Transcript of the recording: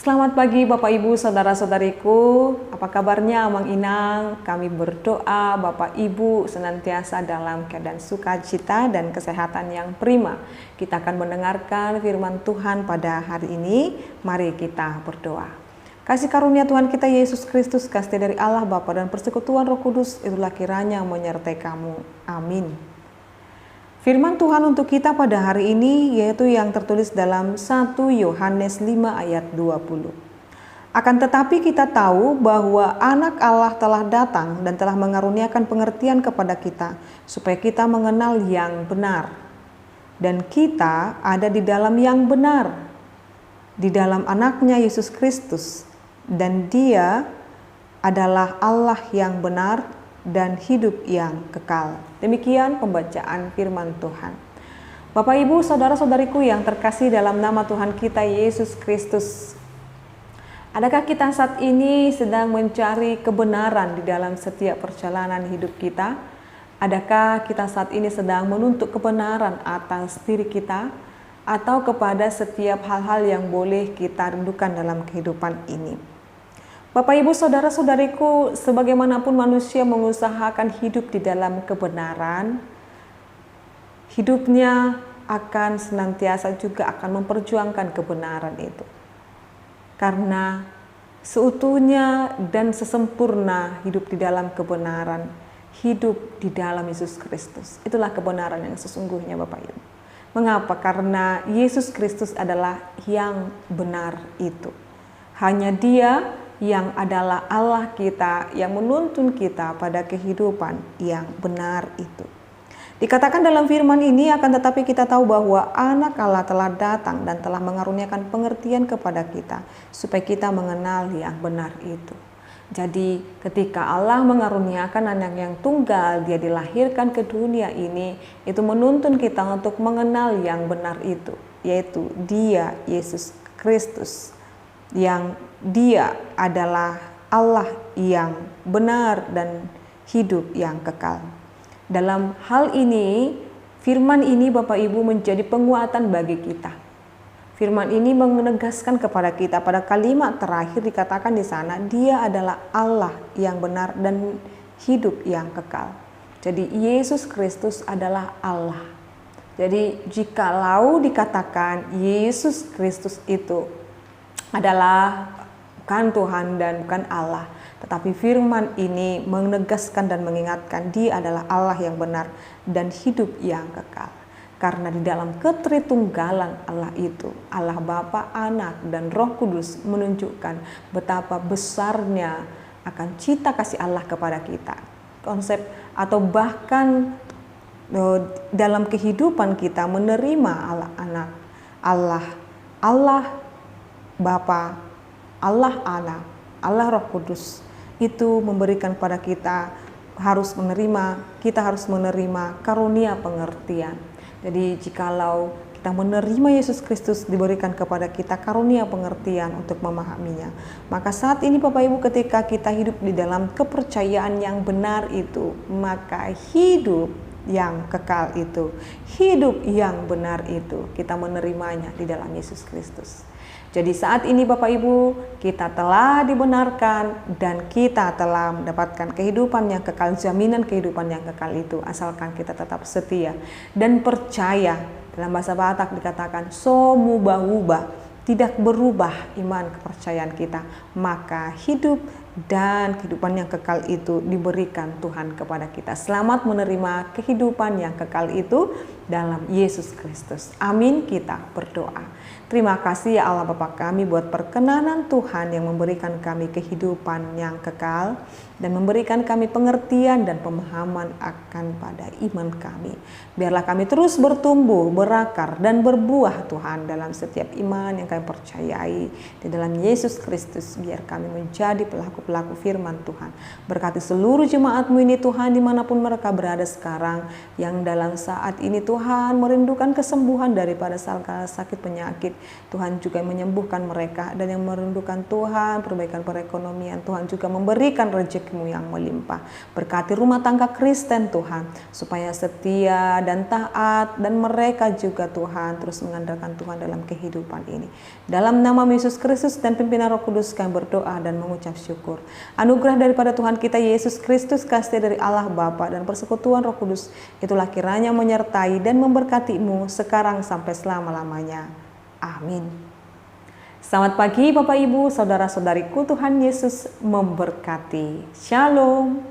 Selamat pagi Bapak Ibu Saudara-saudariku, apa kabarnya Mang Inang? Kami berdoa Bapak Ibu senantiasa dalam keadaan sukacita dan kesehatan yang prima. Kita akan mendengarkan firman Tuhan pada hari ini, mari kita berdoa. Kasih karunia Tuhan kita Yesus Kristus, kasih dari Allah Bapa dan persekutuan Roh Kudus, itulah kiranya menyertai kamu. Amin. Firman Tuhan untuk kita pada hari ini yaitu yang tertulis dalam 1 Yohanes 5 ayat 20. Akan tetapi kita tahu bahwa anak Allah telah datang dan telah mengaruniakan pengertian kepada kita supaya kita mengenal yang benar. Dan kita ada di dalam yang benar, di dalam anaknya Yesus Kristus. Dan dia adalah Allah yang benar dan hidup yang kekal. Demikian pembacaan firman Tuhan. Bapak Ibu saudara-saudariku yang terkasih dalam nama Tuhan kita Yesus Kristus. Adakah kita saat ini sedang mencari kebenaran di dalam setiap perjalanan hidup kita? Adakah kita saat ini sedang menuntut kebenaran atas diri kita atau kepada setiap hal-hal yang boleh kita rindukan dalam kehidupan ini? Bapak Ibu saudara-saudariku, sebagaimanapun manusia mengusahakan hidup di dalam kebenaran, hidupnya akan senantiasa juga akan memperjuangkan kebenaran itu. Karena seutuhnya dan sesempurna hidup di dalam kebenaran, hidup di dalam Yesus Kristus. Itulah kebenaran yang sesungguhnya Bapak Ibu. Mengapa? Karena Yesus Kristus adalah yang benar itu. Hanya Dia yang adalah Allah kita, yang menuntun kita pada kehidupan yang benar itu. Dikatakan dalam firman ini, akan tetapi kita tahu bahwa anak Allah telah datang dan telah mengaruniakan pengertian kepada kita, supaya kita mengenal yang benar itu. Jadi ketika Allah mengaruniakan anak yang tunggal, dia dilahirkan ke dunia ini, itu menuntun kita untuk mengenal yang benar itu, yaitu Dia, Yesus Kristus, yang Dia adalah Allah yang benar dan hidup yang kekal. Dalam hal ini, firman ini Bapak Ibu menjadi penguatan bagi kita. Firman ini menegaskan kepada kita pada kalimat terakhir dikatakan di sana, Dia adalah Allah yang benar dan hidup yang kekal. Jadi Yesus Kristus adalah Allah. Jadi jikalau dikatakan Yesus Kristus itu adalah bukan Tuhan dan bukan Allah, tetapi firman ini menegaskan dan mengingatkan Dia adalah Allah yang benar dan hidup yang kekal. Karena di dalam ketritunggalan Allah itu, Allah Bapa, Anak, dan Roh Kudus menunjukkan betapa besarnya akan cita kasih Allah kepada kita. Konsep atau bahkan dalam kehidupan kita menerima Allah Anak, Allah Bapa, Allah Anak, Allah Roh Kudus itu memberikan pada kita kita harus menerima karunia pengertian. Jadi jikalau kita menerima Yesus Kristus, diberikan kepada kita karunia pengertian untuk memahaminya. Maka saat ini Bapak Ibu, ketika kita hidup di dalam kepercayaan yang benar itu, maka hidup yang kekal itu, hidup yang benar itu, kita menerimanya di dalam Yesus Kristus. Jadi saat ini Bapak Ibu, kita telah dibenarkan dan kita telah mendapatkan kehidupan yang kekal, jaminan kehidupan yang kekal itu, asalkan kita tetap setia dan percaya. Dalam bahasa Batak dikatakan so mubah-ubah, tidak berubah iman kepercayaan kita, maka hidup dan kehidupan yang kekal itu diberikan Tuhan kepada kita. Selamat menerima kehidupan yang kekal itu dalam Yesus Kristus. Amin, kita berdoa. Terima kasih ya Allah Bapa kami buat perkenanan Tuhan yang memberikan kami kehidupan yang kekal dan memberikan kami pengertian dan pemahaman akan pada iman kami. Biarlah kami terus bertumbuh, berakar dan berbuah Tuhan dalam setiap iman yang kami percayai di dalam Yesus Kristus. Biar kami menjadi pelaku pelaku firman Tuhan. Berkati seluruh jemaat-Mu ini Tuhan, dimanapun mereka berada sekarang, yang dalam saat ini Tuhan merindukan kesembuhan daripada segala sakit penyakit. Tuhan juga menyembuhkan mereka, dan yang merindukan Tuhan perbaikan perekonomian, Tuhan juga memberikan rezeki-Mu yang melimpah. Berkati rumah tangga Kristen Tuhan, supaya setia dan taat, dan mereka juga Tuhan terus mengandalkan Tuhan dalam kehidupan ini. Dalam nama Yesus Kristus dan pimpinan Roh Kudus, kami berdoa dan mengucap syukur. Anugerah daripada Tuhan kita Yesus Kristus, kasih dari Allah Bapa, dan persekutuan Roh Kudus itulah kiranya menyertai dan memberkati-Mu sekarang sampai selama-lamanya. Amin. Selamat pagi Bapak Ibu, saudara-saudariku, Tuhan Yesus memberkati. Shalom.